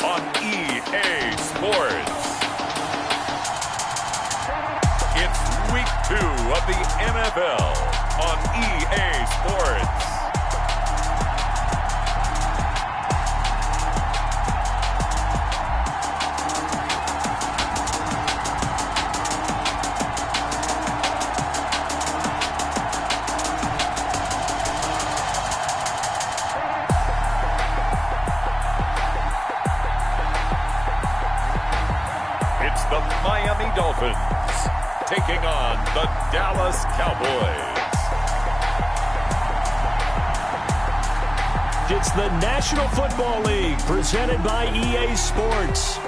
on EA Sports. It's week 2 of the NFL on EA Sports. The Miami Dolphins taking on the Dallas Cowboys. It's the National Football League presented by EA Sports.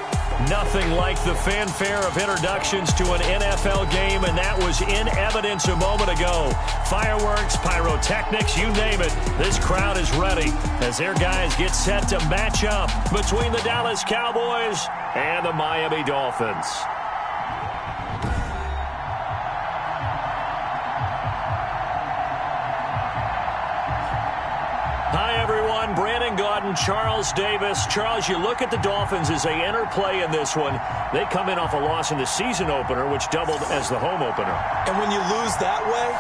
Nothing like the fanfare of introductions to an NFL game, and that was in evidence a moment ago. Fireworks, pyrotechnics, you name it. This crowd is ready as their guys get set to match up between the Dallas Cowboys and the Miami Dolphins. Hi, everyone. Brandon Gaudin, Charles Davis. Charles, you look at the Dolphins as they interplay in this one. They come in off a loss in the season opener, which doubled as the home opener. And when you lose that way,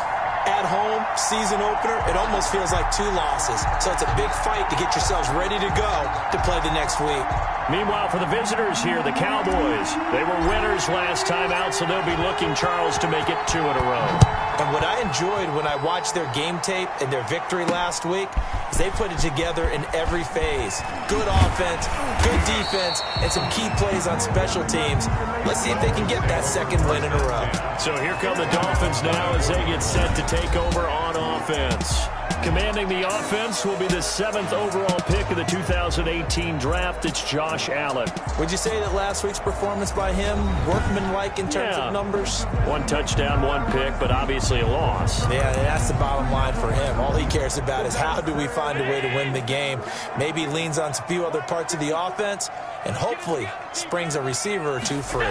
at home, season opener, it almost feels like 2 losses. So it's a big fight to get yourselves ready to go to play the next week. Meanwhile, for the visitors here, the Cowboys, they were winners last time out, so they'll be looking, Charles, to make it 2 in a row. And what I enjoyed when I watched their game tape and their victory last week is they put it together in every phase. Good offense, good defense, and some key plays on special teams. Let's see if they can get that 2nd win in a row. So here come the Dolphins now as they get set to take over on offense. Commanding the offense will be the 7th overall pick of the 2018 draft. It's Josh Allen. Would you say that last week's performance by him, workmanlike in terms of numbers? 1 touchdown, 1 pick, but obviously a loss. Yeah, that's the bottom line for him. All he cares about is how do we find a way to win the game. Maybe leans on a few other parts of the offense and hopefully springs a receiver or 2 free.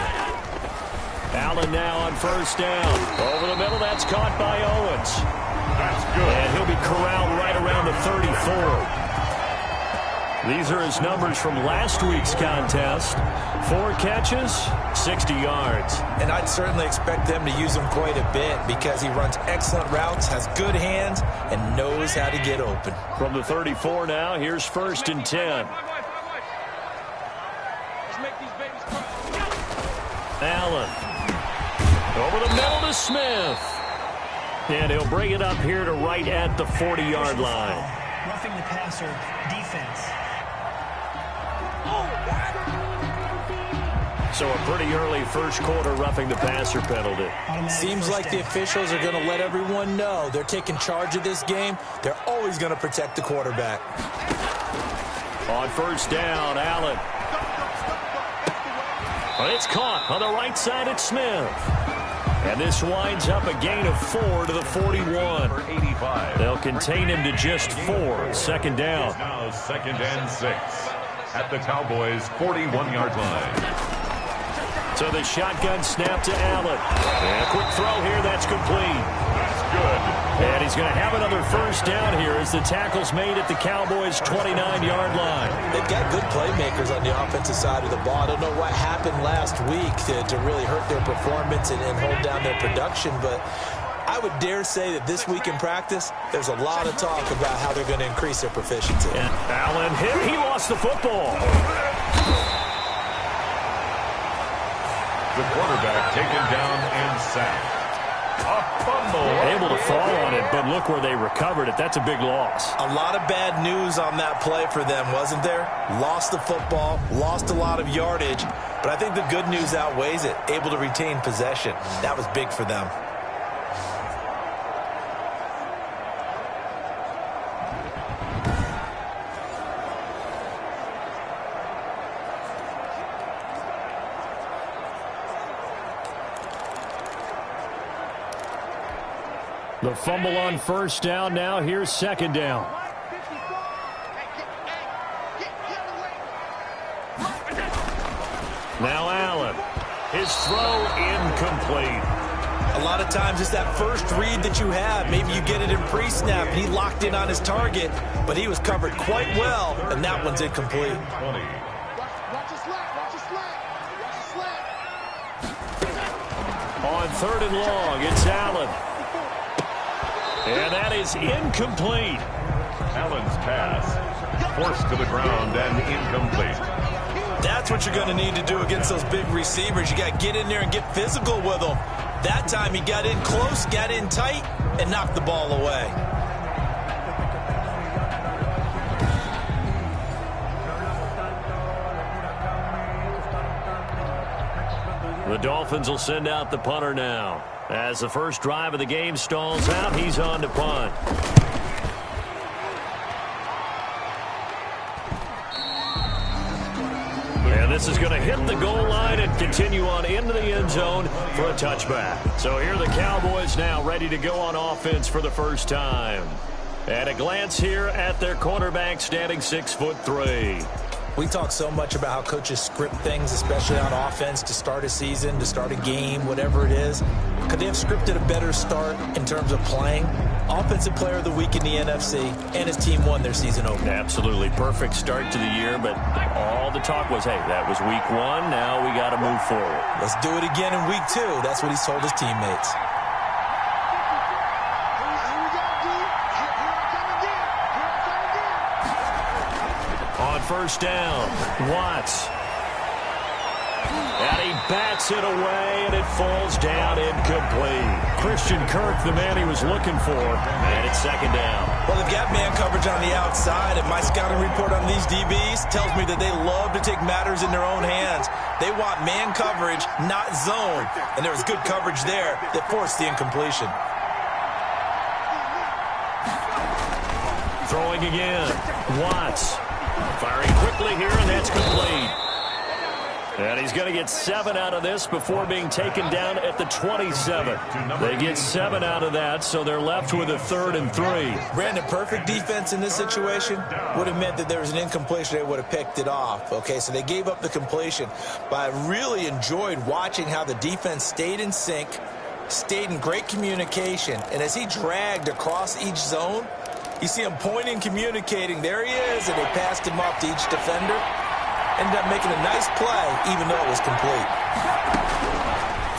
Allen now on 1st down. Over the middle, that's caught by Owens. That's good. And he'll be corralled right around the 34. These are his numbers from last week's contest. 4 catches, 60 yards. And I'd certainly expect them to use him quite a bit because he runs excellent routes, has good hands, and knows how to get open. From the 34 now, here's 1st and 10. Allen. Over the middle to Smith. And he'll bring it up here to right at the 40-yard line. Roughing the passer defense. So a pretty early 1st quarter roughing the passer penalty. Seems like the officials are going to let everyone know they're taking charge of this game. They're always going to protect the quarterback. On 1st down, Allen. But it's caught on the right side at Smith. And this winds up a gain of 4 to the 41. They'll contain him to just 4. 2nd down. It's now 2nd and 6 at the Cowboys' 41-yard line. So the shotgun snap to Allen. And a quick throw here. That's complete. That's good. And he's going to have another 1st down here as the tackle's made at the Cowboys' 29-yard line. They've got good playmakers on the offensive side of the ball. I don't know what happened last week to really hurt their performance and hold down their production, but I would dare say that this week in practice, there's a lot of talk about how they're going to increase their proficiency. And Allen hit. He lost the football. The quarterback taken down and sacked. A fumble. Able to fall on it, but look where they recovered it. That's a big loss. A lot of bad news on that play for them, wasn't there? Lost the football, lost a lot of yardage, but I think the good news outweighs it. Able to retain possession. That was big for them. The fumble on 1st down. Now here's 2nd down. Now Allen. His throw incomplete. A lot of times it's that first read that you have. Maybe you get it in pre-snap and he locked in on his target, but he was covered quite well, and that one's incomplete. 3rd and long. It's Allen. And that is incomplete. Allen's pass forced to the ground and incomplete. That's what you're going to need to do against those big receivers. You got to get in there and get physical with them. That time he got in close, got in tight, and knocked the ball away. The Dolphins will send out the punter now. As the first drive of the game stalls out, he's on to punt. And this is going to hit the goal line and continue on into the end zone for a touchback. So here are the Cowboys now ready to go on offense for the first time. And a glance here at their quarterback standing 6'3". We talk so much about how coaches script things, especially on offense, to start a season, to start a game, whatever it is. Could they have scripted a better start in terms of playing? Offensive Player of the Week in the NFC, and his team won their season opener. Absolutely perfect start to the year, but all the talk was, hey, that was week 1. Now we got to move forward. Let's do it again in week 2. That's what he's told his teammates. On first down, Watts. And he bats it away, and it falls down incomplete. Christian Kirk, the man he was looking for, and it's 2nd down. Well, they've got man coverage on the outside, and my scouting report on these DBs tells me that they love to take matters in their own hands. They want man coverage, not zone, and there was good coverage there that forced the incompletion. Throwing again, Watts. Firing quickly here, and that's complete. And he's going to get 7 out of this before being taken down at the 27. They get 7 out of that, so they're left with a 3rd and 3. Brandon, perfect defense in this situation would have meant that there was an incompletion. They would have picked it off. Okay, so they gave up the completion. But I really enjoyed watching how the defense stayed in sync, stayed in great communication. And as he dragged across each zone, you see him pointing, communicating. There he is, and they passed him off to each defender. Ended up making a nice play, even though it was complete.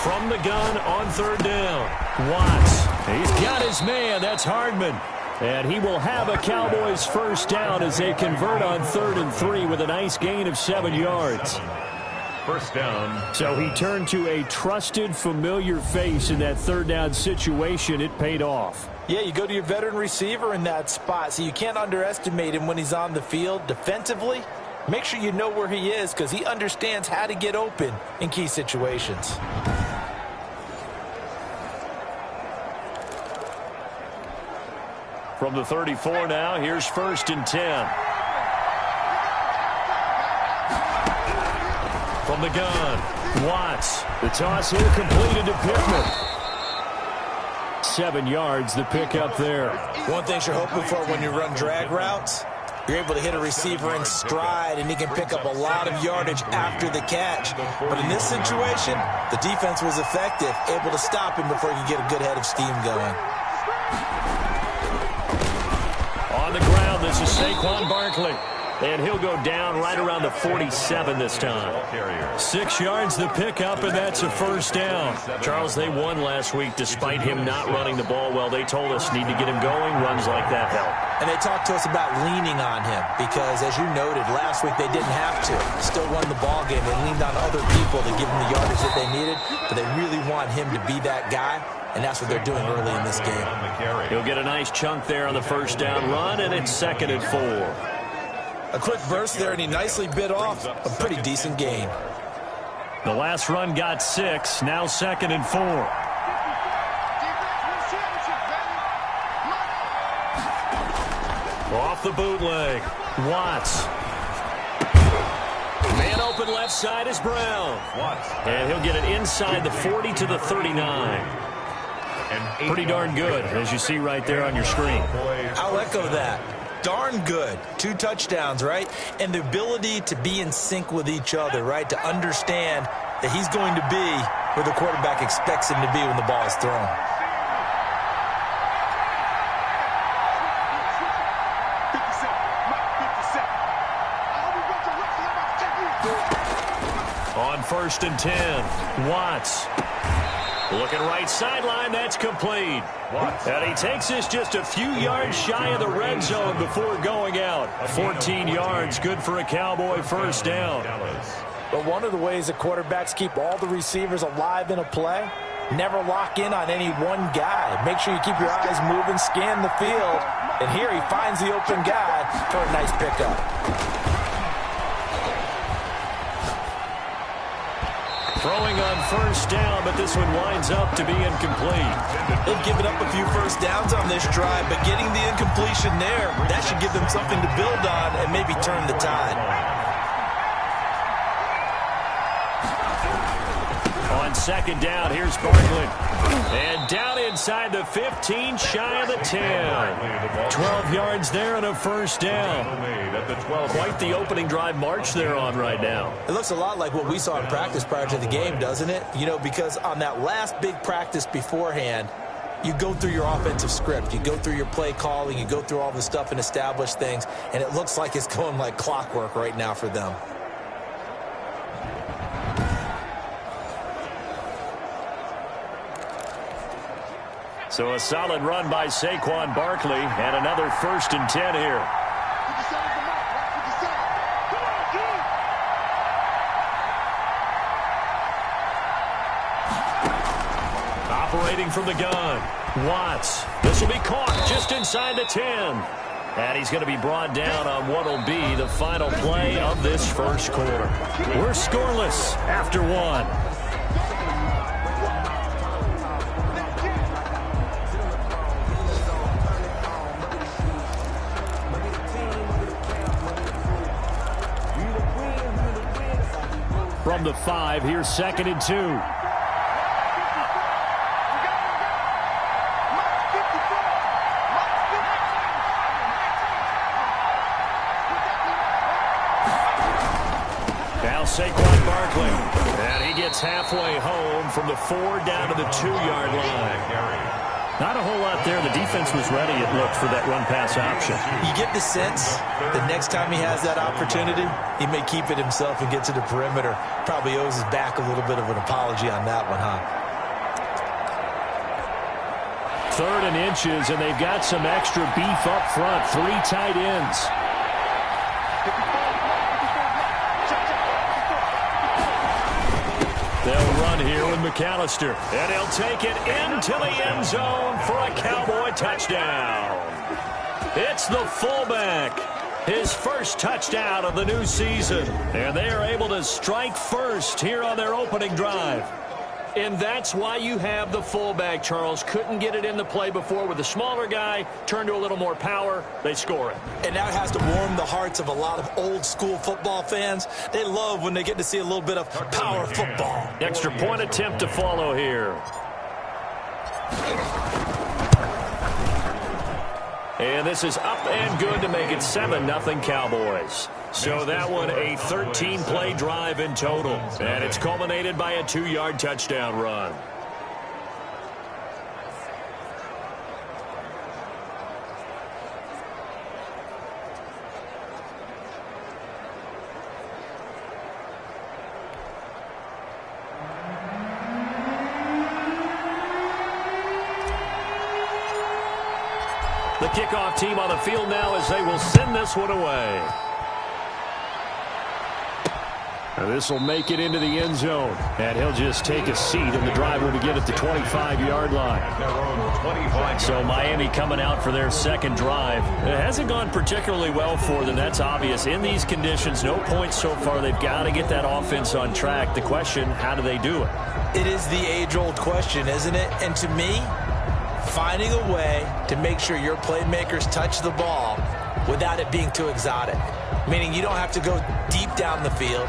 From the gun on 3rd down, Watts. He's got his man. That's Hardman. And he will have a Cowboys first down as they convert on 3rd and 3 with a nice gain of 7 yards. First down. So he turned to a trusted, familiar face in that 3rd down situation. It paid off. Yeah, you go to your veteran receiver in that spot, so you can't underestimate him when he's on the field defensively. Make sure you know where he is because he understands how to get open in key situations. From the 34 now, here's 1st and 10. From the gun, Watts. The toss here completed to Pittman. 7 yards, the pick up there. One thing you're hoping for when you run drag routes, you're able to hit a receiver in stride, and he can pick up a lot of yardage after the catch. But in this situation, the defense was effective, able to stop him before he could get a good head of steam going. On the ground, this is Saquon Barkley. And he'll go down right around the 47 this time. 6 yards the pickup, and that's a first down. Charles, they won last week despite him not running the ball well. They told us need to get him going. Runs like that help. And they talked to us about leaning on him because, as you noted, last week they didn't have to. Still won the ball game. They leaned on other people to give them the yardage that they needed, but they really want him to be that guy, and that's what they're doing early in this game. He'll get a nice chunk there on the first down run, and it's 2nd and 4. A quick burst there, and he nicely bit off a pretty decent gain. The last run got 6, now 2nd and 4. Off the bootleg, Watts. Man open left side is Brown. And he'll get it inside the 40 to the 39. Pretty darn good, as you see right there on your screen. I'll echo that. Darn good. 2 touchdowns, right? And the ability to be in sync with each other, right? To understand that he's going to be where the quarterback expects him to be when the ball is thrown. On 1st and 10, Watts. Looking right sideline, that's complete. And he takes this just a few yards shy of the red zone before going out. 14 yards, good for a Cowboy first down. But one of the ways that quarterbacks keep all the receivers alive in a play, never lock in on any one guy. Make sure you keep your eyes moving, scan the field. And here he finds the open guy for a nice pickup. Throwing on first down, but this one winds up to be incomplete. They've given up a few first downs on this drive, but getting the incompletion there, that should give them something to build on and maybe turn the tide. On second down, here's Barkley. And down inside the 15, shy of the 10. 12 yards there and a first down. Quite the opening drive march they're on right now. It looks a lot like what we saw in practice prior to the game, doesn't it? You know, because on that last big practice beforehand, you go through your offensive script. You go through your play calling. You go through all the stuff and establish things. And it looks like it's going like clockwork right now for them. So a solid run by Saquon Barkley, and another 1st and 10 here. Operating from the gun, Watts. This will be caught just inside the 10. And he's going to be brought down on what will be the final play of this first quarter. We're scoreless after one. From the 5, here's 2nd and 2. Now Saquon Barkley. And he gets halfway home from the 4 down to the 2-yard line. Not a whole lot there. The defense was ready, it looked, for that run-pass option. You get the sense the next time he has that opportunity, he may keep it himself and get to the perimeter. Probably owes his back a little bit of an apology on that one, huh? 3rd and inches, and they've got some extra beef up front. 3 tight ends. They'll run here with McAllister, and he'll take it into the end zone for a Cowboy touchdown. It's the fullback, his first touchdown of the new season, and they are able to strike first here on their opening drive. And that's why you have the fullback, Charles. Couldn't get it in the play before with the smaller guy. Turned to a little more power. They score it. And that has to warm the hearts of a lot of old-school football fans. They love when they get to see a little bit of power football. Extra point attempt to follow here. And this is up and good to make it 7-0 Cowboys. So that one a 13-play drive in total. And it's culminated by a 2-yard touchdown run. The kickoff team on the field now as they will send this one away. This will make it into the end zone, and he'll just take a seat, and the drive will begin at the 25-yard line. So Miami coming out for their second drive. It hasn't gone particularly well for them. That's obvious. In these conditions, no points so far. They've got to get that offense on track. The question, how do they do it? It is the age-old question, isn't it? And to me, finding a way to make sure your playmakers touch the ball without it being too exotic. Meaning you don't have to go deep down the field.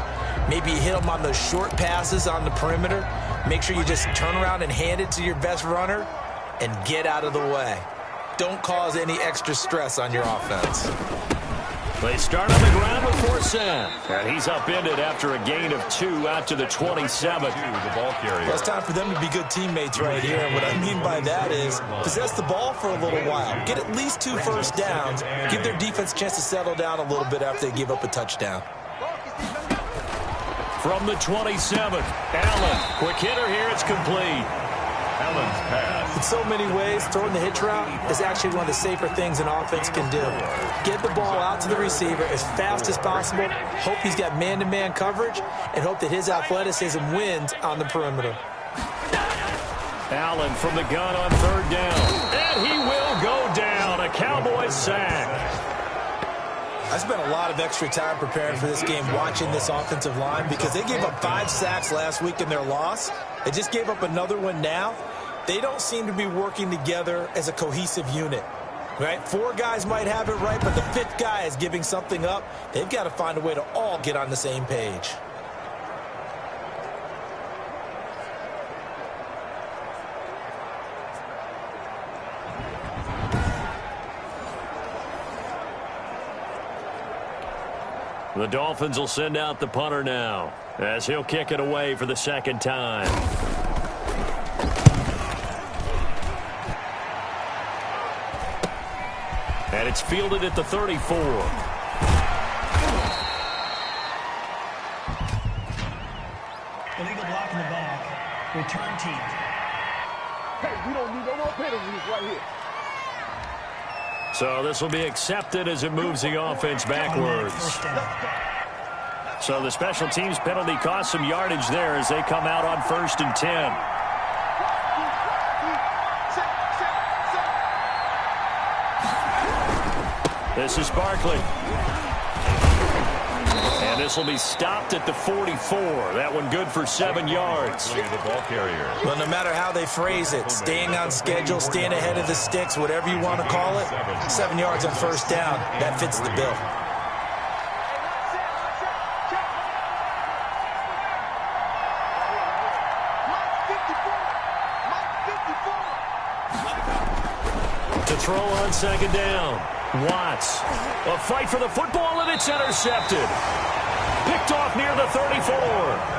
Maybe you hit them on those short passes on the perimeter. Make sure you just turn around and hand it to your best runner and get out of the way. Don't cause any extra stress on your offense. They start on the ground with Forsett. And he's upended after a gain of 2 out to the 27. Well, it's time for them to be good teammates right here. And what I mean by that is possess the ball for a little while. Get at least 2 first downs. Give their defense a chance to settle down a little bit after they give up a touchdown. From the 27, Allen. Quick hitter here. It's complete. Allen's pass. In so many ways, throwing the hitch route is actually one of the safer things an offense can do. Get the ball out to the receiver as fast as possible, hope he's got man-to-man coverage, and hope that his athleticism wins on the perimeter. Allen from the gun on third down. And he will go down. A Cowboys sack. I spent a lot of extra time preparing for this game watching this offensive line because they gave up 5 sacks last week in their loss. They just gave up another one now. They don't seem to be working together as a cohesive unit. Right? 4 guys might have it right, but the 5th guy is giving something up. They've got to find a way to all get on the same page. The Dolphins will send out the punter now as he'll kick it away for the second time. And it's fielded at the 34. Illegal block in the back. Return team. Hey, we don't need no more penalties right here. So this will be accepted as it moves the offense backwards. So the special teams penalty cost some yardage there as they come out on 1st and 10. This is Barkley. And this will be stopped at the 44. That one good for 7 yards. Well, no matter how they phrase it, staying on schedule, staying ahead of the sticks, whatever you want to call it, 7 yards on 1st down, that fits the bill. To throw on 2nd down. Watts. A fight for the football, and it's intercepted. Picked off near the 34.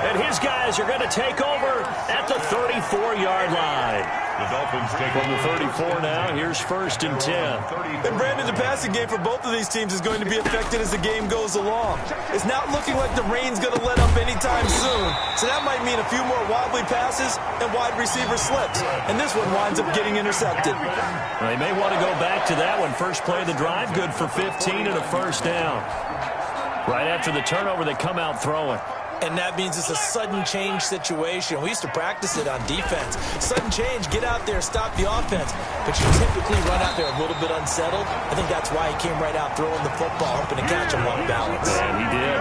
And his guys are going to take over at the 34-yard line. The Dolphins take from the 34 now. Here's 1st and 10. And Brandon, the passing game for both of these teams is going to be affected as the game goes along. It's not looking like the rain's going to let up anytime soon. So that might mean a few more wobbly passes and wide receiver slips. And this one winds up getting intercepted. They may want to go back to that one. First play of the drive, good for 15 and a 1st down. Right after the turnover, they come out throwing. And that means it's a sudden change situation. We used to practice it on defense. Sudden change, get out there, stop the offense. But you typically run out there a little bit unsettled. I think that's why he came right out throwing the football, hoping to catch him off balance. And he did.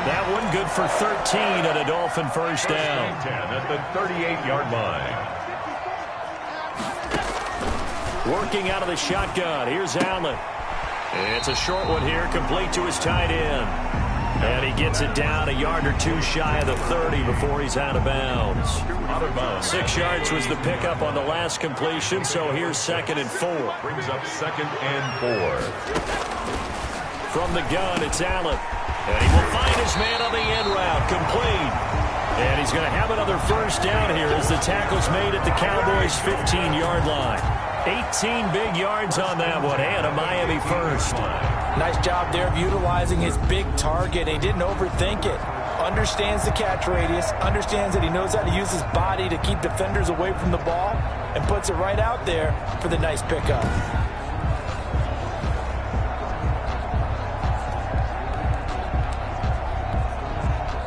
That one good for 13 at a Dolphin 1st down. 10 at the 38-yard line. Working out of the shotgun. Here's Allen. It's a short one here, complete to his tight end. And he gets it down a yard or 2 shy of the 30 before he's out of bounds. 6 yards was the pickup on the last completion, so here's 2nd and 4. Brings up 2nd and 4. From the gun, it's Allen. And he will find his man on the end route, complete. And he's going to have another 1st down here as the tackle's made at the Cowboys' 15-yard line. 18 big yards on that one, and a Miami 1st. Nice job there of utilizing his big target. He didn't overthink it. Understands the catch radius, understands that he knows how to use his body to keep defenders away from the ball, and puts it right out there for the nice pickup.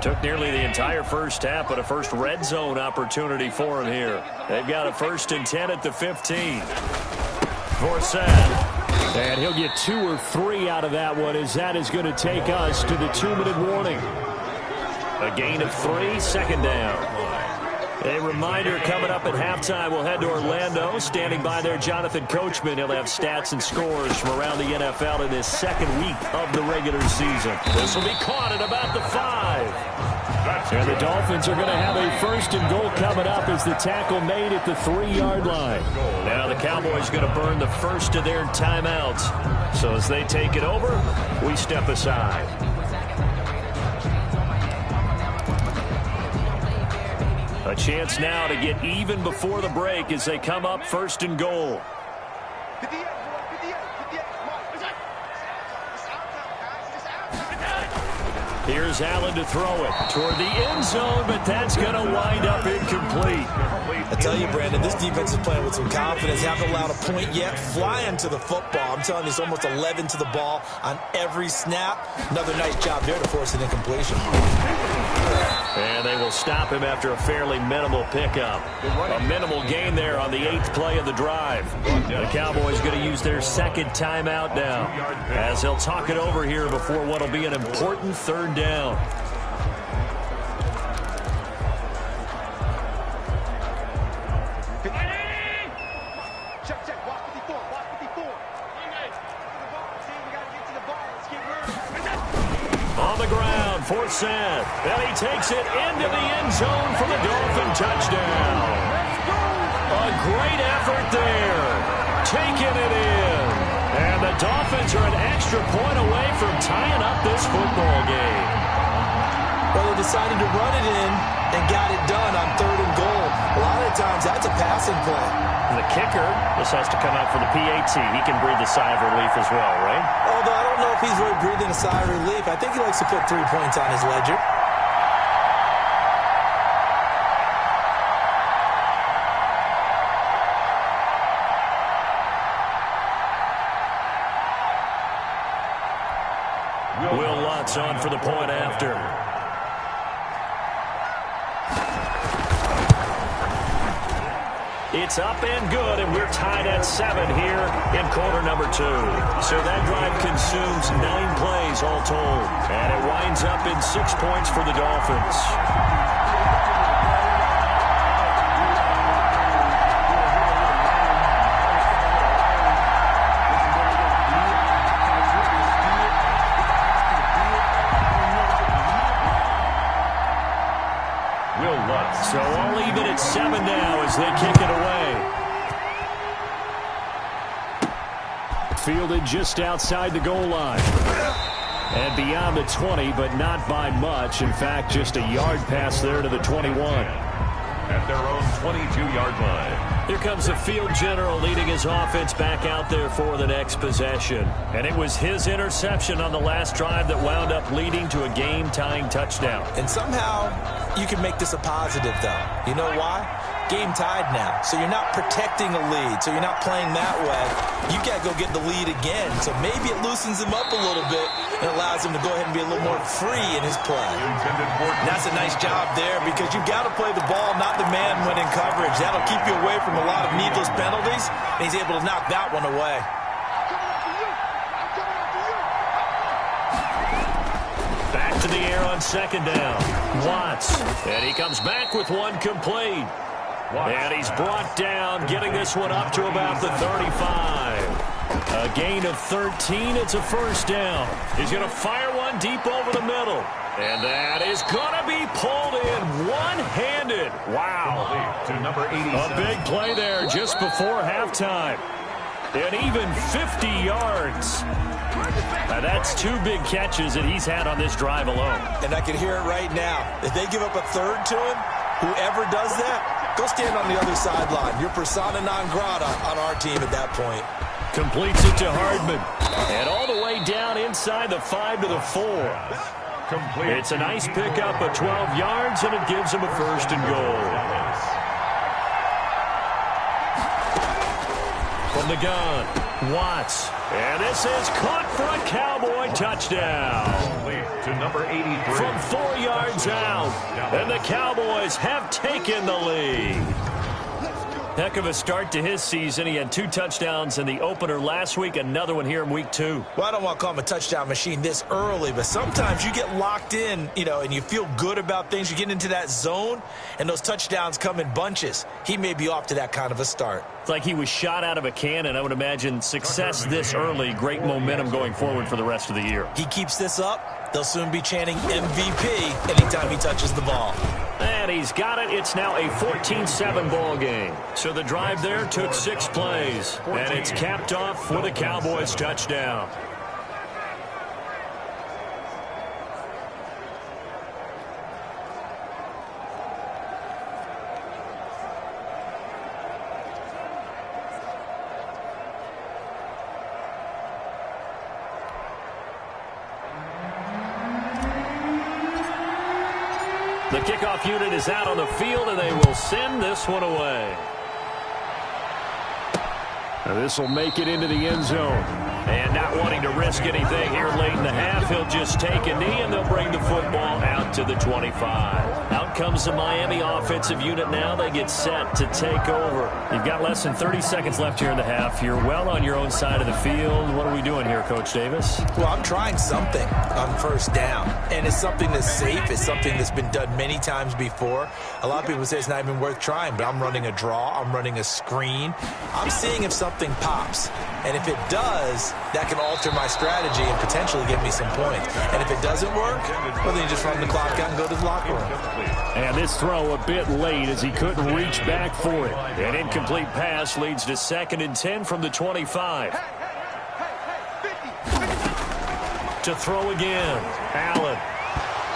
Took nearly the entire first half, but a first red zone opportunity for him here. They've got a 1st and 10 at the 15. Forsett. And he'll get 2 or 3 out of that one, as that is going to take us to the 2-minute warning. A gain of 3, 2nd down. A reminder coming up at halftime, we'll head to Orlando. Standing by there, Jonathan Coachman. He'll have stats and scores from around the NFL in this 2nd week of the regular season. This will be caught at about the 5. And the Dolphins are going to have a 1st and goal coming up as the tackle made at the 3-yard line. Now the Cowboys are going to burn the first of their timeouts. So as they take it over, we step aside. A chance now to get even before the break as they come up 1st and goal. Here's Here's Allen to throw it toward the end zone, but that's going to wind up incomplete. I tell you, Brandon, this defense is playing with some confidence. Haven't allowed a point yet. Flying to the football. I'm telling you, it's almost 11 to the ball on every snap. Another nice job there to force an incompletion. And they will stop him after a fairly minimal pickup. A minimal gain there on the 8th play of the drive. The Cowboys going to use their second timeout now, as they'll talk it over here before what will be an important third down. On the ground, fourth set. And he takes it into the end zone for the Dolphin touchdown. A great effort there. Taking it in. And the Dolphins are an extra point away from tying up this football game. Well, they decided to run it in and got it done on 3rd and goal. A lot of times, that's a passing play. The kicker, this has to come out for the PAT. He can breathe a sigh of relief as well, right? Although I don't know if he's really breathing a sigh of relief. I think he likes to put 3 points on his ledger. Will Lutz on for the point after. It's up and good, and we're tied at 7 here in quarter number 2. So that drive consumes 9 plays all told, and it winds up in 6 points for the Dolphins. So all even at 7 now as they kick it away. Fielded just outside the goal line. And beyond the 20, but not by much. In fact, just a yard pass there to the 21. At their own 22-yard line. Here comes the field general leading his offense back out there for the next possession. And it was his interception on the last drive that wound up leading to a game-tying touchdown. And somehow you can make this a positive, though. You know why? Game tied now. So you're not protecting a lead. So you're not playing that way. You got to go get the lead again. So maybe it loosens him up a little bit and allows him to go ahead and be a little more free in his play. And that's a nice job there because you've got to play the ball, not the man when in coverage. That'll keep you away from a lot of needless penalties. And he's able to knock that one away. Back to the air on second down. Watts. And he comes back with one complete. And he's brought down, getting this one up to about the 35. A gain of 13. It's a first down. He's going to fire one deep over the middle. And that is going to be pulled in one-handed. Wow. To number 87. A big play there just before halftime. And even 50 yards. Now that's 2 big catches that he's had on this drive alone. And I can hear it right now. If they give up a third to him, whoever does that, go stand on the other sideline. You're persona non grata on our team at that point. Completes it to Hardman. And all the way down inside the 5 to the 4. Complete. It's a nice pickup of 12 yards, and it gives him a first and goal. From the gun, Watts. And this is caught for a Cowboy touchdown. To number 83. From 4 yards out. And the Cowboys have taken the lead. Heck of a start to his season. He had 2 touchdowns in the opener last week, another one here in week 2. Well, I don't want to call him a touchdown machine this early, but sometimes you get locked in, and you feel good about things. You get into that zone, and those touchdowns come in bunches. He may be off to that kind of a start. It's like he was shot out of a cannon. I would imagine success this early, great momentum going forward for the rest of the year. He keeps this up, they'll soon be chanting MVP anytime he touches the ball. And he's got it. It's now a 14-7 ball game. So the drive there took 6 plays. And it's capped off with a Cowboys touchdown. The kickoff unit is out on the field, and they will send this one away. This will make it into the end zone. And not wanting to risk anything here late in the half, he'll just take a knee, and they'll bring the football out to the 25. Out comes the Miami offensive unit now. They get set to take over. You've got less than 30 seconds left here in the half. You're well on your own side of the field. What are we doing here, Coach Davis? Well, I'm trying something on first down, and it's something that's safe. It's something that's been done many times before. A lot of people say it's not even worth trying, but I'm running a draw. I'm running a screen. I'm seeing if something pops, and if it does, that can alter my strategy and potentially give me some points. And if it doesn't work, well, then you just run the clock out and go to the locker room. And this throw a bit late as he couldn't reach back for it. An incomplete pass leads to 2nd and 10 from the 25. To throw again, Allen.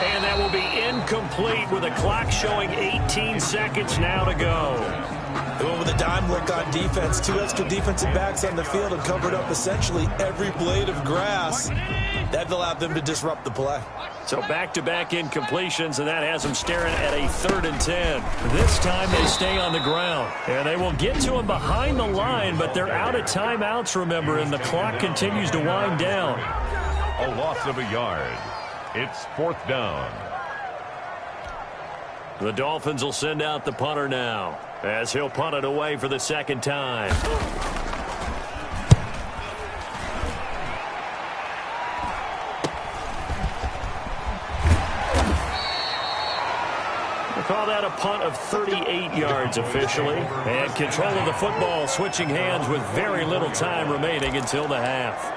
And that will be incomplete with the clock showing 18 seconds now to go. They went with a dime look on defense. 2 extra defensive backs on the field and covered up essentially every blade of grass. That allowed them to disrupt the play. So back-to-back incompletions, and that has them staring at a 3rd and 10. This time they stay on the ground. And they will get to him behind the line, but they're out of timeouts, remember, and the clock continues to wind down. A loss of a yard. It's 4th down. The Dolphins will send out the punter now, as he'll punt it away for the 2nd time. We'll call that a punt of 38 yards officially. And control of the football switching hands with very little time remaining until the half.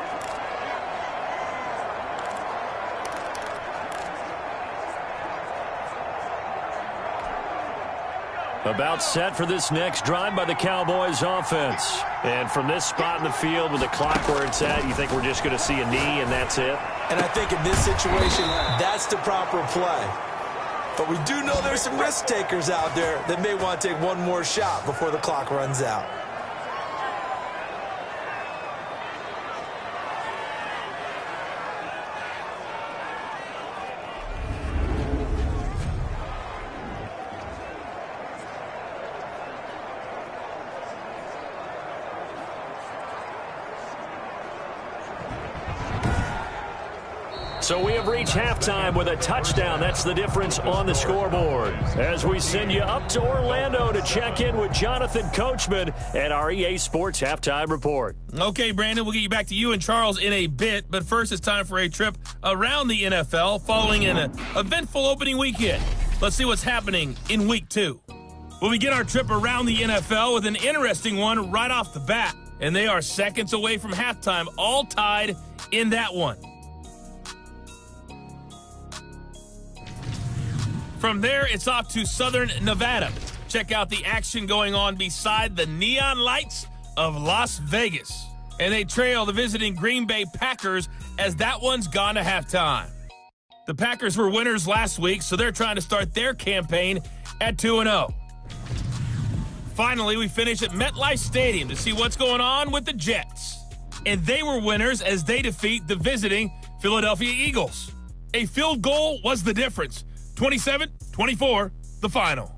About set for this next drive by the Cowboys offense. And from this spot in the field with the clock where it's at, you think we're just going to see a knee and that's it? And I think in this situation, that's the proper play. But we do know there's some risk takers out there that may want to take one more shot before the clock runs out. So we have reached halftime with a touchdown. That's the difference on the scoreboard. As we send you up to Orlando to check in with Jonathan Coachman at our EA Sports Halftime Report. Okay, Brandon, we'll get you back to you and Charles in a bit. But first, it's time for a trip around the NFL following an eventful opening weekend. Let's see what's happening in Week 2. We'll begin our trip around the NFL with an interesting one right off the bat. And they are seconds away from halftime, all tied in that one. From there, it's off to Southern Nevada. Check out the action going on beside the neon lights of Las Vegas. And they trail the visiting Green Bay Packers as that one's gone to halftime. The Packers were winners last week, so they're trying to start their campaign at 2-0. Finally, we finish at MetLife Stadium to see what's going on with the Jets. And they were winners as they defeat the visiting Philadelphia Eagles. A field goal was the difference. 27-24, the final.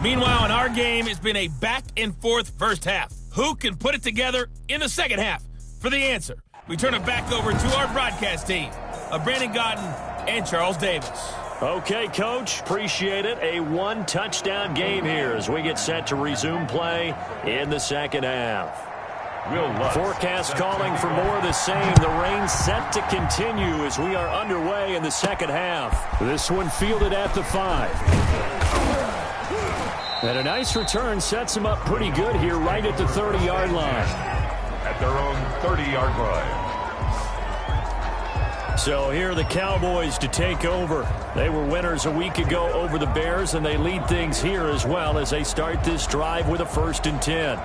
Meanwhile, in our game, it's been a back-and-forth first half. Who can put it together in the second half? For the answer, we turn it back over to our broadcast team of Brandon Gaudin and Charles Davis. Okay, Coach, appreciate it. A one-touchdown game here as we get set to resume play in the second half. Forecast calling for more of the same. The rain set to continue as we are underway in the second half. This one fielded at the 5. And a nice return sets them up pretty good here right at the 30-yard line. At their own 30-yard line. So here are the Cowboys to take over. They were winners a week ago over the Bears, and they lead things here as well as they start this drive with a 1st and 10.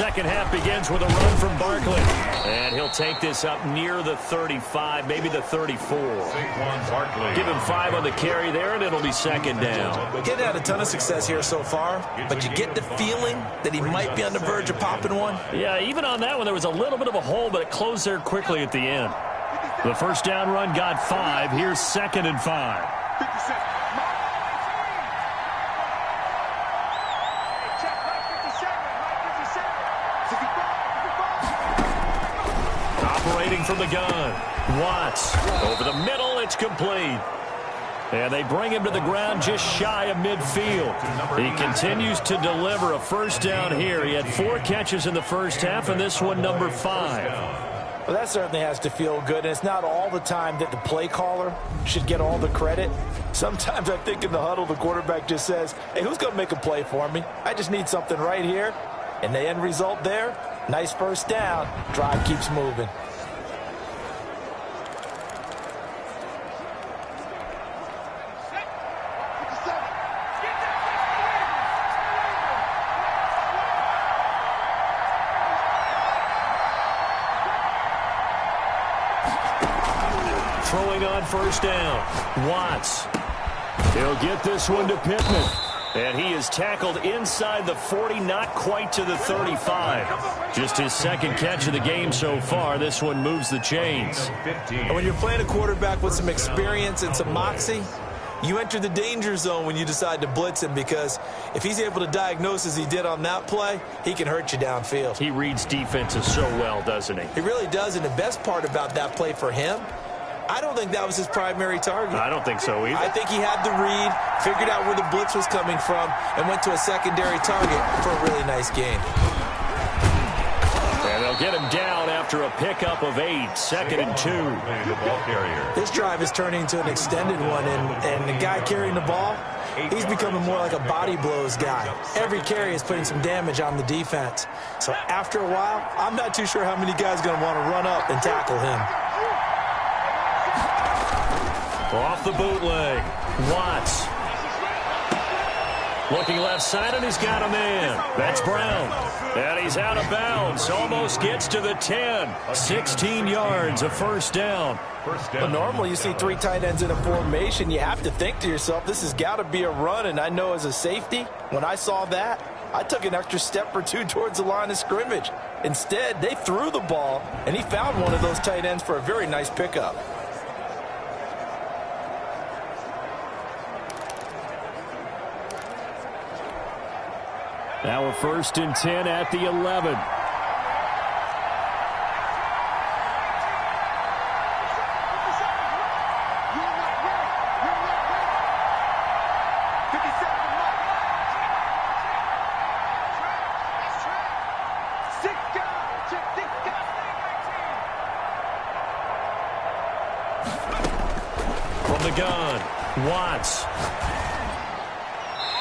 second half begins with a run from Barkley. And he'll take this up near the 35, maybe the 34. Give him 5 on the carry there, and it'll be second down. Getting had a ton of success here so far, but you get the feeling that he might be on the verge of popping one. Yeah, even on that one, there was a little bit of a hole, but it closed there quickly at the end. The first down run got 5. Here's 2nd and 5. Operating from the gun. Watts. Over the middle, it's complete. And they bring him to the ground just shy of midfield. He continues to deliver a first down here. He had 4 catches in the first half, and this one number 5. Well, that certainly has to feel good, and it's not all the time that the play caller should get all the credit. Sometimes I think in the huddle, the quarterback just says, hey, who's going to make a play for me? I just need something right here. And the end result there, nice first down. Drive keeps moving. Throwing on first down. Watts. He'll get this one to Pittman. And he is tackled inside the 40, not quite to the 35. Just his second catch of the game so far. This one moves the chains. And when you're playing a quarterback with some experience and some moxie, you enter the danger zone when you decide to blitz him, because if he's able to diagnose as he did on that play, he can hurt you downfield. He reads defenses so well, doesn't he? He really does, and the best part about that play for him, I don't think that was his primary target. I don't think so either. I think he had the read, figured out where the blitz was coming from, and went to a secondary target for a really nice gain. And they'll get him down after a pickup of 8, 2nd and 2. This drive is turning into an extended one, and the guy carrying the ball, he's becoming more like a body blows guy. Every carry is putting some damage on the defense. So after a while, I'm not too sure how many guys are going to want to run up and tackle him. Off the bootleg. Watts. Looking left side, and he's got a man. That's Brown. And he's out of bounds. Almost gets to the 10. 16 yards, a first down. Well, normally you see 3 tight ends in a formation. You have to think to yourself, this has got to be a run. And I know as a safety, when I saw that, I took an extra step or 2 towards the line of scrimmage. Instead, they threw the ball, and he found one of those tight ends for a very nice pickup. Now a 1st and 10 at the 11. From the gun, Watts.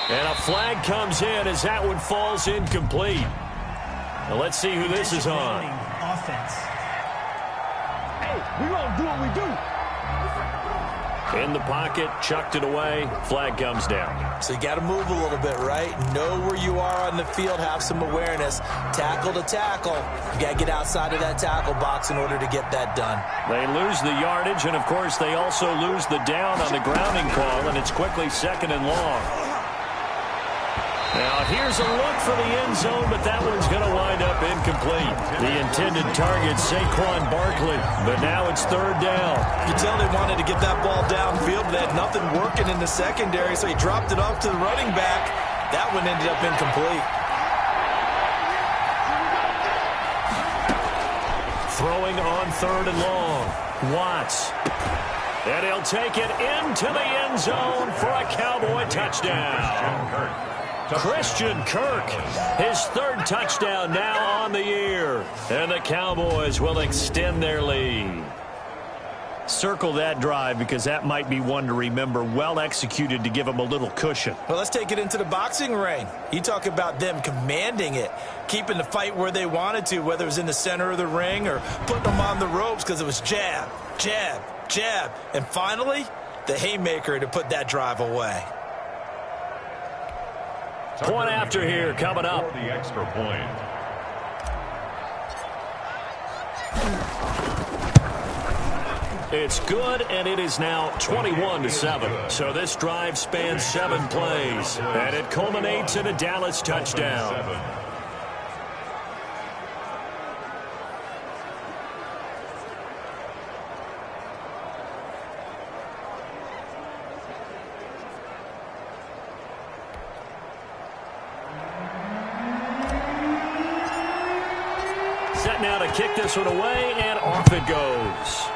And a flag comes in as that one falls incomplete. Now let's see who this is on. Offense. Hey, we gonna do what we do. In the pocket, chucked it away. Flag comes down. So you got to move a little bit, right? Know where you are on the field. Have some awareness. Tackle to tackle. You got to get outside of that tackle box in order to get that done. They lose the yardage, and, of course, they also lose the down on the grounding call, and it's quickly 2nd and long. Now, here's a look for the end zone, but that one's going to wind up incomplete. The intended target, Saquon Barkley, but now it's 3rd down. You can tell they wanted to get that ball downfield, but they had nothing working in the secondary, so he dropped it off to the running back. That one ended up incomplete. Throwing on 3rd and long. Watts. And he'll take it into the end zone for a Cowboy touchdown. Christian Kirk, his 3rd touchdown now on the year. And the Cowboys will extend their lead. Circle that drive because that might be one to remember. Well executed to give them a little cushion. Well, let's take it into the boxing ring. You talk about them commanding it, keeping the fight where they wanted to, whether it was in the center of the ring or putting them on the ropes because it was jab, jab, jab. And finally, the haymaker to put that drive away. Point after here coming up. The extra point. It's good, and it is now 21-7. So this drive spans 7 plays, and it culminates in a Dallas touchdown. Set now to kick this one away, and off it goes.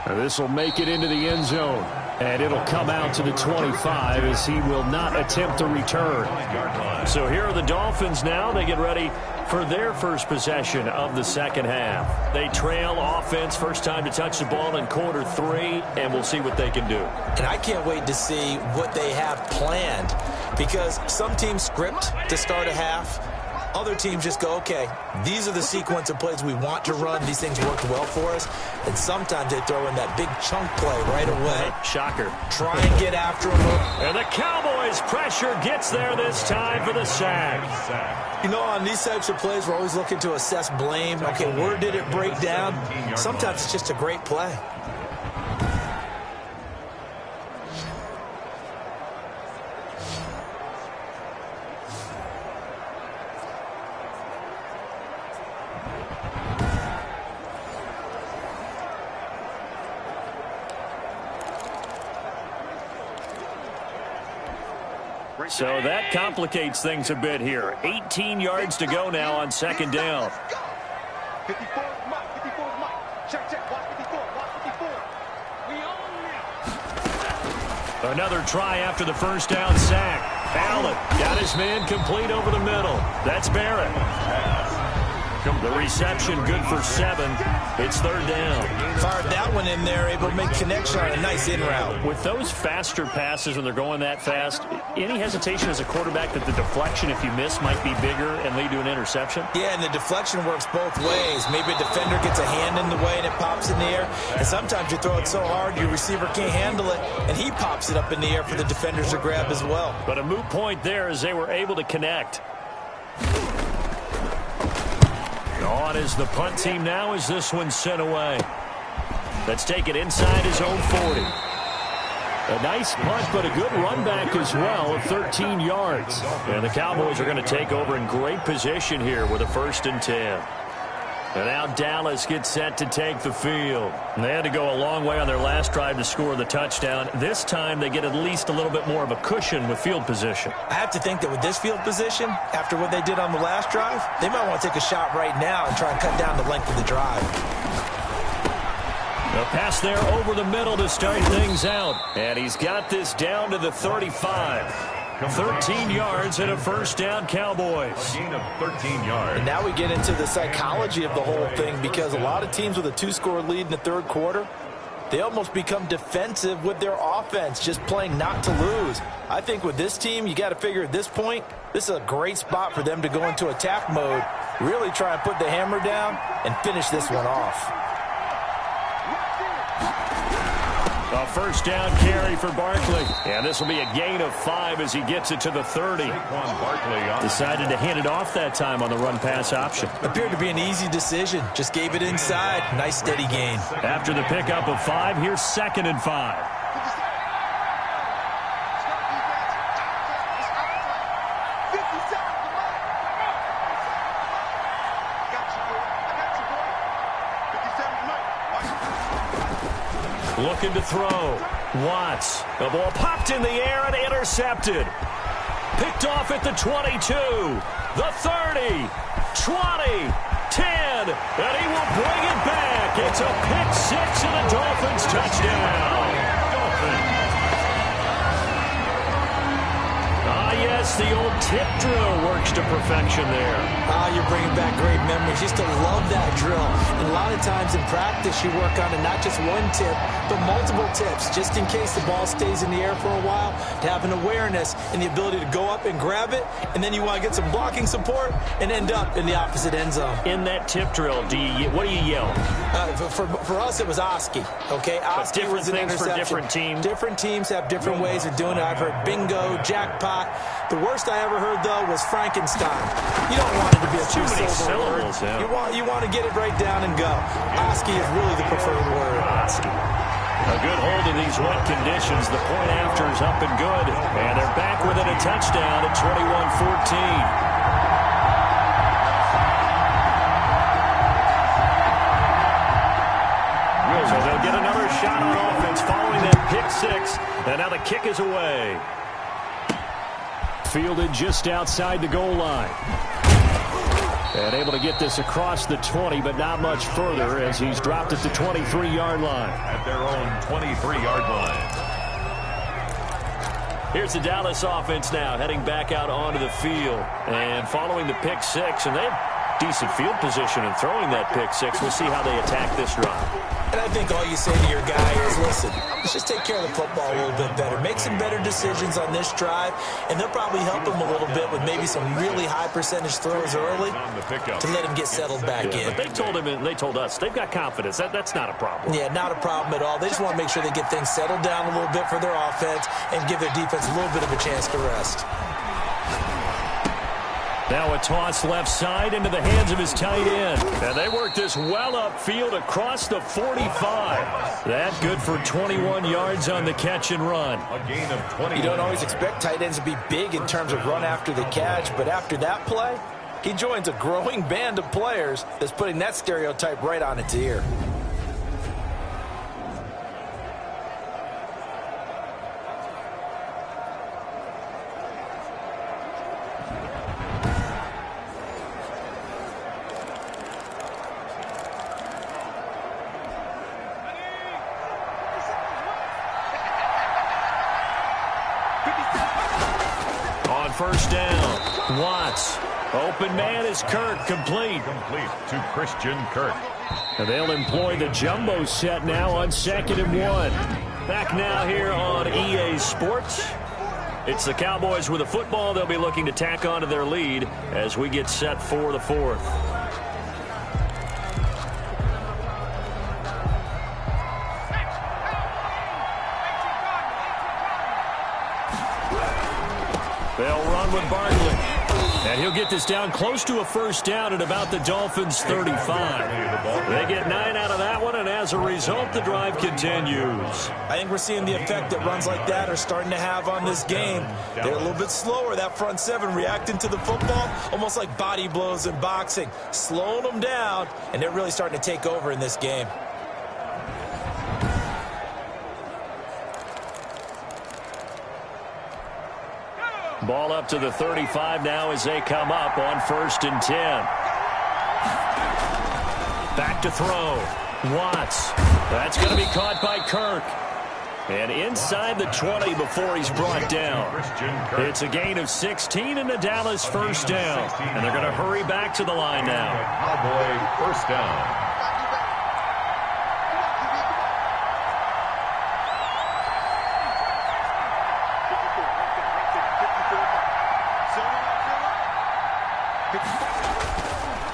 This will make it into the end zone, and it'll come out to the 25 as he will not attempt a return. So here are the Dolphins now. They get ready for their first possession of the second half. They trail offense, first time to touch the ball in quarter 3, and we'll see what they can do. And I can't wait to see what they have planned, because some teams script to start a half. Other teams just go, okay, these are the sequence of plays we want to run. These things worked well for us. And sometimes they throw in that big chunk play right away. Shocker. Try and get after them. And the Cowboys' pressure gets there this time for the sack. You know, on these types of plays, we're always looking to assess blame. Okay, where did it break down? Sometimes it's just a great play. So that complicates things a bit here. 18 yards to go now on second down. 54 is Mike. 54 is Mike. Check. Watch 54. Watch 54. We own it. Another try after the first down sack. Allen got his man complete over the middle. That's Barrett. The reception good for 7. It's third down. Fired that one in there, able to make connection on a nice in route. With those faster passes when they're going that fast, any hesitation as a quarterback that the deflection, if you miss, might be bigger and lead to an interception? Yeah, and the deflection works both ways. Maybe a defender gets a hand in the way and it pops in the air. And sometimes you throw it so hard your receiver can't handle it, and he pops it up in the air for the defenders to grab as well. But a moot point there as they were able to connect. On is the punt team now as this one's sent away. Let's take it inside his own 40. A nice punt, but a good run back as well of 13 yards. And the Cowboys are going to take over in great position here with a 1st and 10. And now Dallas gets set to take the field. And they had to go a long way on their last drive to score the touchdown. This time they get at least a little bit more of a cushion with field position. I have to think that with this field position, after what they did on the last drive, they might want to take a shot right now and try and cut down the length of the drive. A pass there over the middle to start things out. And he's got this down to the 35. 13 yards and a 1st down, Cowboys. Gain of 13 yards. And now we get into the psychology of the whole thing, because a lot of teams with a 2-score lead in the third quarter, they almost become defensive with their offense, just playing not to lose. I think with this team, you got to figure at this point, this is a great spot for them to go into attack mode, really try and put the hammer down and finish this one off. A 1st down carry for Barkley. And this will be a gain of 5 as he gets it to the 30. Decided to hand it off that time on the run-pass option. Appeared to be an easy decision. Just gave it inside. Nice steady gain. After the pickup of 5, here's 2nd and 5. Looking to throw. Watts. The ball popped in the air and intercepted. Picked off at the 22. The 30. 20. 10. And he will bring it back. It's a pick 6 and a Dolphins touchdown. Yes, the old tip drill works to perfection there. You're bringing back great memories. Used to love that drill. And a lot of times in practice, you work on it, not just one tip, but multiple tips, just in case the ball stays in the air for a while, to have an awareness and the ability to go up and grab it, and then you want to get some blocking support and end up in the opposite end zone. In that tip drill, what do you yell? For us, it was Oski. Okay, Oski was an interception. For different teams. Different teams have different ways of doing it. I've heard bingo, jackpot. The The worst I ever heard, though, was Frankenstein. You don't want it to be a Too many two-syllable word. syllables, yeah. You want to get it right down and go. Oski is really the preferred word. Oski. A good hold in these wet conditions. The point after is up and good. And they're back within a touchdown at 21-14. So they'll get another shot on offense following that pick six. And now the kick is away. Fielded just outside the goal line. And able to get this across the 20, but not much further as he's dropped at the 23-yard line. At their own 23-yard line. Here's the Dallas offense now heading back out onto the field. And following the pick six, and they have decent field position in throwing that pick six. We'll see how they attack this drive. And I think all you say to your guy is, listen, let's just take care of the football a little bit better. Make some better decisions on this drive, and they'll probably help him a little bit with maybe some really high percentage throws early to let him get settled back in. But they told him and they told us they've got confidence. That's not a problem. Yeah, not a problem at all. They just want to make sure they get things settled down a little bit for their offense and give their defense a little bit of a chance to rest. Now a toss left side into the hands of his tight end. And they work this well upfield across the 45. That good for 21 yards on the catch and run. A gain of 20. You don't always expect tight ends to be big in terms of run after the catch, but after that play, he joins a growing band of players that's putting that stereotype right on its ear. First down. Watts. Open man is Kirk. Complete. Complete to Christian Kirk. And they'll employ the jumbo set now on 2nd and 1. Back now here on EA Sports. It's the Cowboys with a football. They'll be looking to tack onto their lead as we get set for the fourth. They'll run with Barkley. And he'll get this down close to a first down at about the Dolphins' 35. They get 9 out of that one, and as a result, the drive continues. I think we're seeing the effect that runs like that are starting to have on this game. They're a little bit slower, that front seven, reacting to the football, almost like body blows in boxing, slowing them down, and they're really starting to take over in this game. Ball up to the 35 now as they come up on 1st and 10. Back to throw. Watts. That's going to be caught by Kirk. And inside the 20 before he's brought down. It's a gain of 16 and a Dallas first down. And they're going to hurry back to the line now. Cowboy first down.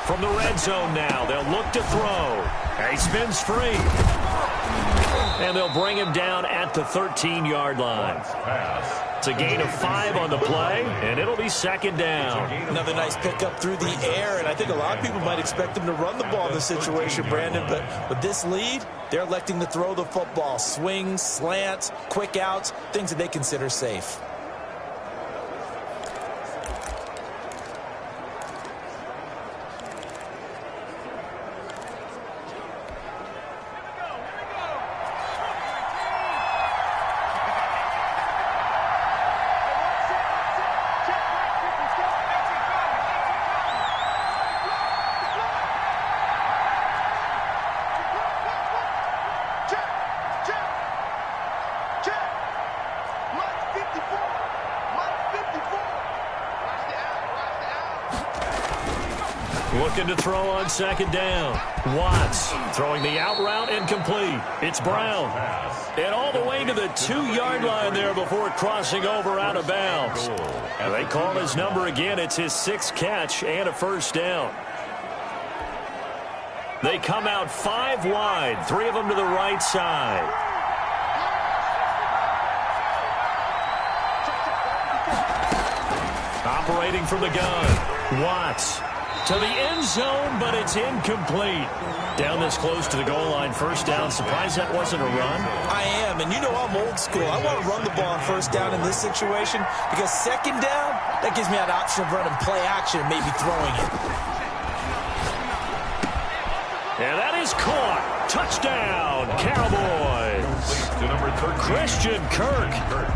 From the red zone now, they'll look to throw. He spins free. And they'll bring him down at the 13-yard line. It's a gain of 5 on the play, and it'll be 2nd down. Another nice pickup through the air, and I think a lot of people might expect them to run the ball in this situation, Brandon, but with this lead, they're electing to throw the football. Swings, slants, quick outs, things that they consider safe. Looking to throw on 2nd down. Watts throwing the out route incomplete. It's Brown. And all the way to the 2-yard line there before crossing over out of bounds. And they call his number again. It's his 6th catch and a first down. They come out 5 wide, 3 of them to the right side. Operating from the gun. Watts to the end zone, but it's incomplete. Down this close to the goal line, first down. Surprised that wasn't a run? I am, and you know I'm old school. I want to run the ball on first down in this situation because second down, that gives me that option of running play action and maybe throwing it. And that is caught. Touchdown, Cowboys. Christian Kirk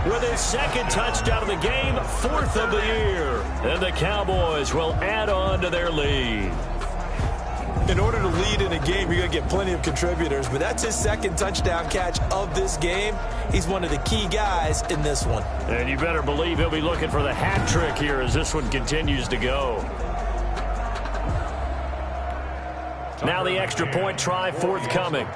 with his second touchdown of the game, 4th of the year. And the Cowboys will add on to their lead. In order to lead in a game, you're going to get plenty of contributors, but that's his second touchdown catch of this game. He's one of the key guys in this one. And you better believe he'll be looking for the hat trick here as this one continues to go. Now the extra point try forthcoming.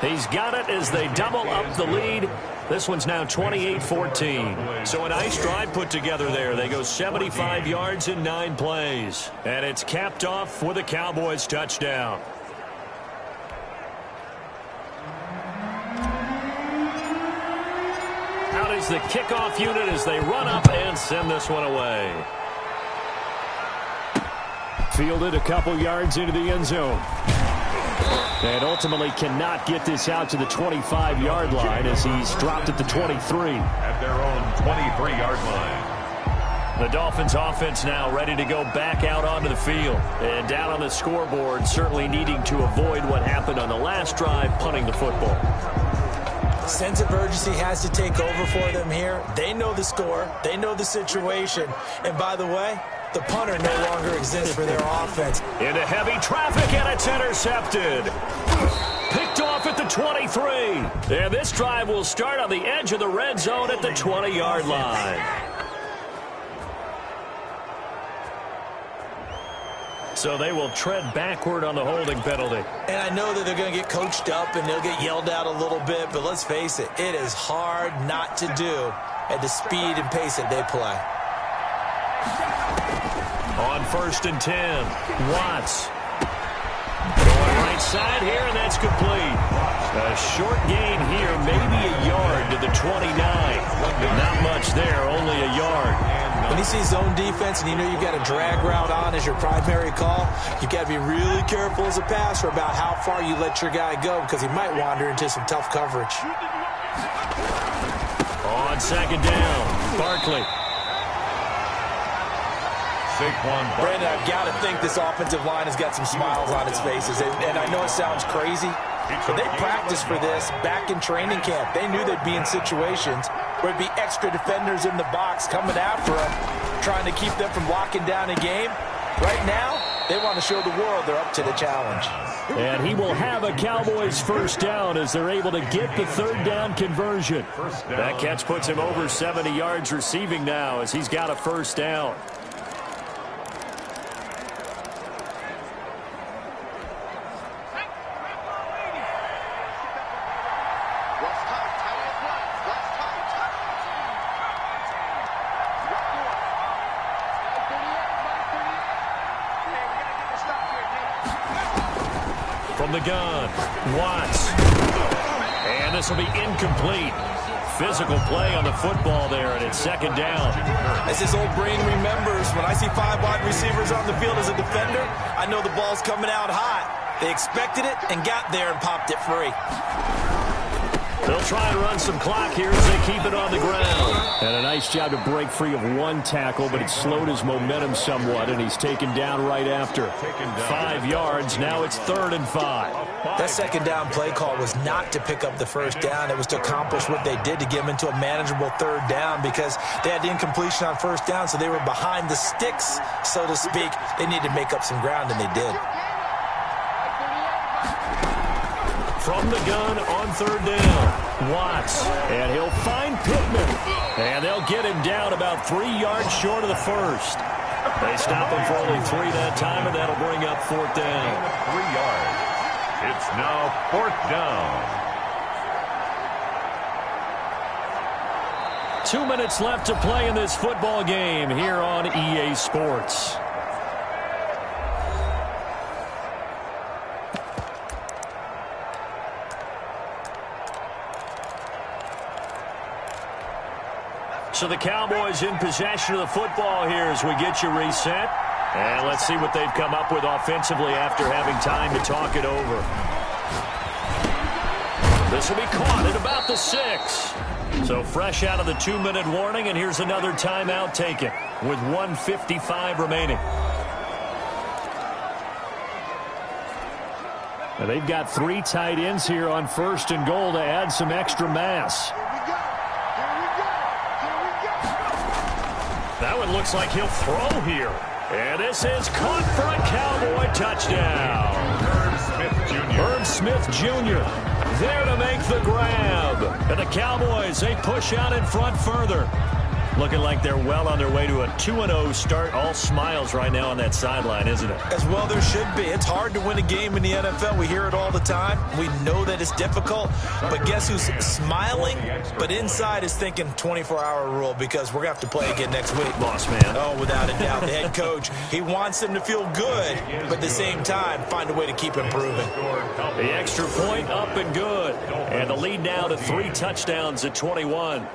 He's got it as they double up the lead. This one's now 28-14. So a nice drive put together there. They go 75 yards in 9 plays. And it's capped off with a Cowboys touchdown. Out is the kickoff unit as they run up and send this one away. Fielded a couple yards into the end zone. And ultimately cannot get this out to the 25-yard line as he's dropped at the 23. At their own 23-yard line. The Dolphins offense now ready to go back out onto the field. And down on the scoreboard, certainly needing to avoid what happened on the last drive, punting the football. Sense of urgency has to take over for them here. They know the score. They know the situation. And by the way, the punter no longer exists for their offense. Into heavy traffic, and it's intercepted. Picked off at the 23. And this drive will start on the edge of the red zone at the 20-yard line. So they will tread backward on the holding penalty. And I know that they're going to get coached up and they'll get yelled at a little bit, but let's face it, it is hard not to do at the speed and pace that they play. On 1st and 10, Watts. Going right side here, and that's complete. A short gain here, maybe a yard to the 29. Not much there, only a yard. When you see zone defense and you know you've got a drag route on as your primary call, you've got to be really careful as a passer about how far you let your guy go because he might wander into some tough coverage. On 2nd down, Barkley. Brandon, I've got to think this offensive line has got some smiles on its faces. And I know it sounds crazy, but they practiced for this back in training camp. They knew they'd be in situations where it'd be extra defenders in the box coming after them, trying to keep them from locking down a game. Right now, they want to show the world they're up to the challenge. And he will have a Cowboys first down as they're able to get the 3rd down conversion. That catch puts him over 70 yards receiving now as he's got a first down. From the gun, Watts. And this will be incomplete. Physical play on the football there, and it's 2nd down. As his old brain remembers, when I see 5 wide receivers on the field as a defender, I know the ball's coming out hot. They expected it and got there and popped it free. They'll try and run some clock here as they keep it on the ground. And a nice job to break free of one tackle, but it slowed his momentum somewhat, and he's taken down right after. 5 yards, now it's 3rd and 5. That 2nd down play call was not to pick up the first down. It was to accomplish what they did to get them into a manageable 3rd down because they had the incompletion on first down, so they were behind the sticks, so to speak. They needed to make up some ground, and they did. From the gun on 3rd down, Watts, and he'll find Pittman, and they'll get him down about 3 yards short of the first. They stop him for only 3 that time, and that'll bring up 4th down. 3 yards. It's now 4th down. 2 minutes left to play in this football game here on EA Sports. So the Cowboys in possession of the football here as we get you reset. And let's see what they've come up with offensively after having time to talk it over. This will be caught at about the 6. So fresh out of the 2-minute warning, and here's another timeout taken with 1:55 remaining. Now they've got 3 tight ends here on 1st and goal to add some extra mass. That one looks like he'll throw here. And this is caught for a Cowboy touchdown. Herb Smith Jr. there to make the grab. And the Cowboys, they push out in front further. Looking like they're well on their way to a 2-0 start. All smiles right now on that sideline, isn't it? As well there should be. It's hard to win a game in the NFL. We hear it all the time. We know that it's difficult. But guess who's smiling? But inside is thinking 24-hour rule because we're going to have to play again next week. Boss man. Oh, without a doubt. The head coach, he wants them to feel good, but at the same time, find a way to keep improving. The extra point up and good. And the lead now to 3 touchdowns at 21.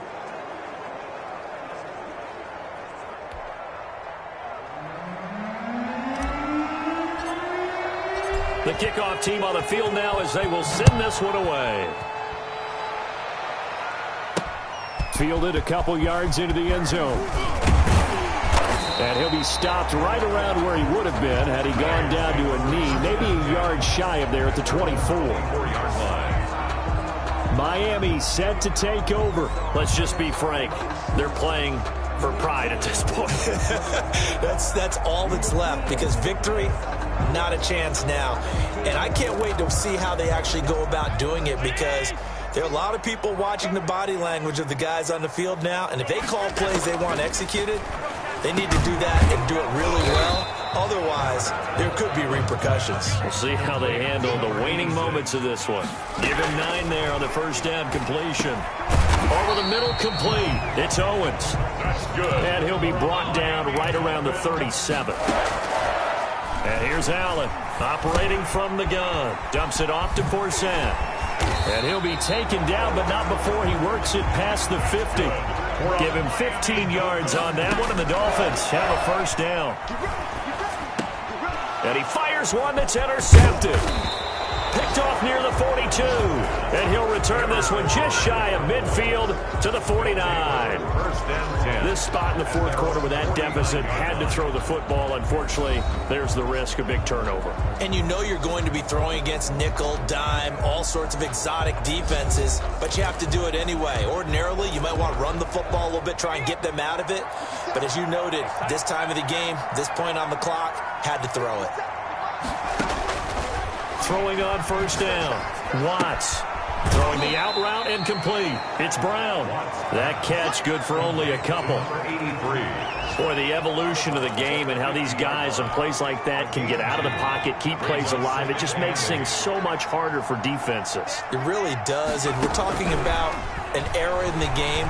The kickoff team on the field now as they will send this one away. Fielded a couple yards into the end zone. And he'll be stopped right around where he would have been had he gone down to a knee, maybe a yard shy of there at the 24. Miami set to take over. Let's just be frank. They're playing for pride at this point. That's all that's left because victory, not a chance now. And I can't wait to see how they actually go about doing it because there are a lot of people watching the body language of the guys on the field now. And if they call plays they want executed, they need to do that and do it really well. Otherwise, there could be repercussions. We'll see how they handle the waning moments of this one. Give him 9 there on the first down completion. Over the middle, complete. It's Owens. That's good. And he'll be brought down right around the 37. And here's Allen operating from the gun. Dumps it off to Forsett. And he'll be taken down, but not before he works it past the 50. Give him 15 yards on that one, and the Dolphins have a first down. And he fires one that's intercepted. Picked off near the 42. And he'll return this one just shy of midfield to the 49. First and 10. This spot in the fourth quarter with that deficit had to throw the football. Unfortunately, there's the risk of big turnover. And you know you're going to be throwing against nickel, dime, all sorts of exotic defenses, but you have to do it anyway. Ordinarily, you might want to run the football a little bit, try and get them out of it. But as you noted, this time of the game, this point on the clock, had to throw it. Throwing on first down. Watts throwing the out route incomplete. It's Brown. That catch good for only a couple. Boy, the evolution of the game and how these guys in plays like that can get out of the pocket, keep plays alive, it just makes things so much harder for defenses. It really does, and we're talking about an era in the game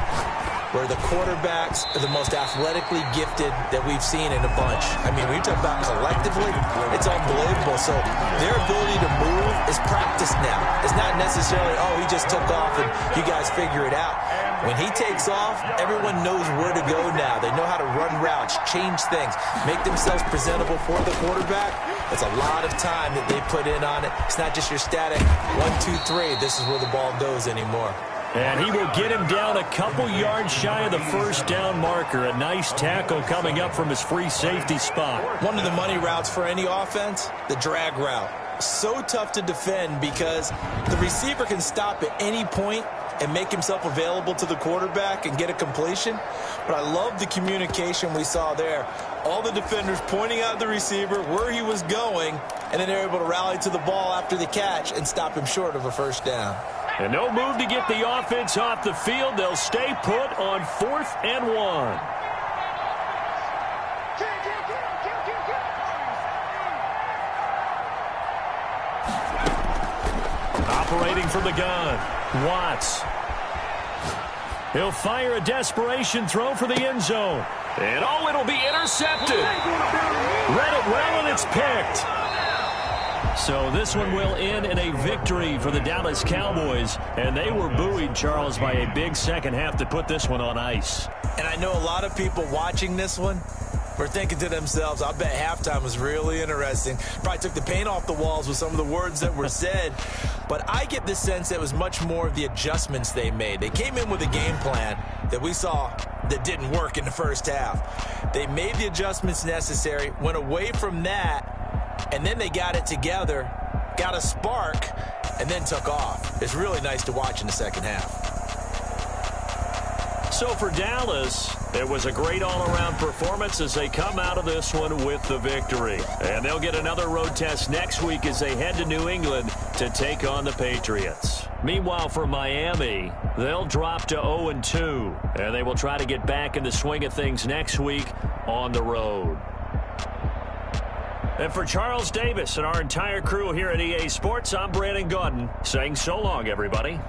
where the quarterbacks are the most athletically gifted that we've seen in a bunch. I mean, when you talk about collectively, it's unbelievable. So their ability to move is practiced now. It's not necessarily, oh, he just took off and you guys figure it out. When he takes off, everyone knows where to go now. They know how to run routes, change things, make themselves presentable for the quarterback. It's a lot of time that they put in on it. It's not just your static 1, 2, 3. This is where the ball goes anymore. And he will get him down a couple yards shy of the first down marker. A nice tackle coming up from his free safety spot. One of the money routes for any offense, the drag route. So tough to defend because the receiver can stop at any point and make himself available to the quarterback and get a completion. But I love the communication we saw there. All the defenders pointing out the receiver, where he was going, and then they're able to rally to the ball after the catch and stop him short of a first down. And no move to get the offense off the field. They'll stay put on 4th and 1. Operating from the gun, Watts. He'll fire a desperation throw for the end zone. And oh, it'll be intercepted. Read it well, and it's picked. So this one will end in a victory for the Dallas Cowboys, and they were buoyed, Charles, by a big second half to put this one on ice. And I know a lot of people watching this one were thinking to themselves, I bet halftime was really interesting. Probably took the paint off the walls with some of the words that were said. But I get the sense that it was much more of the adjustments they made. They came in with a game plan that we saw that didn't work in the first half. They made the adjustments necessary, went away from that, and then they got it together, got a spark, and then took off. It's really nice to watch in the second half. So for Dallas, it was a great all-around performance as they come out of this one with the victory. And they'll get another road test next week as they head to New England to take on the Patriots. Meanwhile, for Miami, they'll drop to 0-2, and they will try to get back in the swing of things next week on the road. And for Charles Davis and our entire crew here at EA Sports, I'm Brandon Gaudin saying so long, everybody.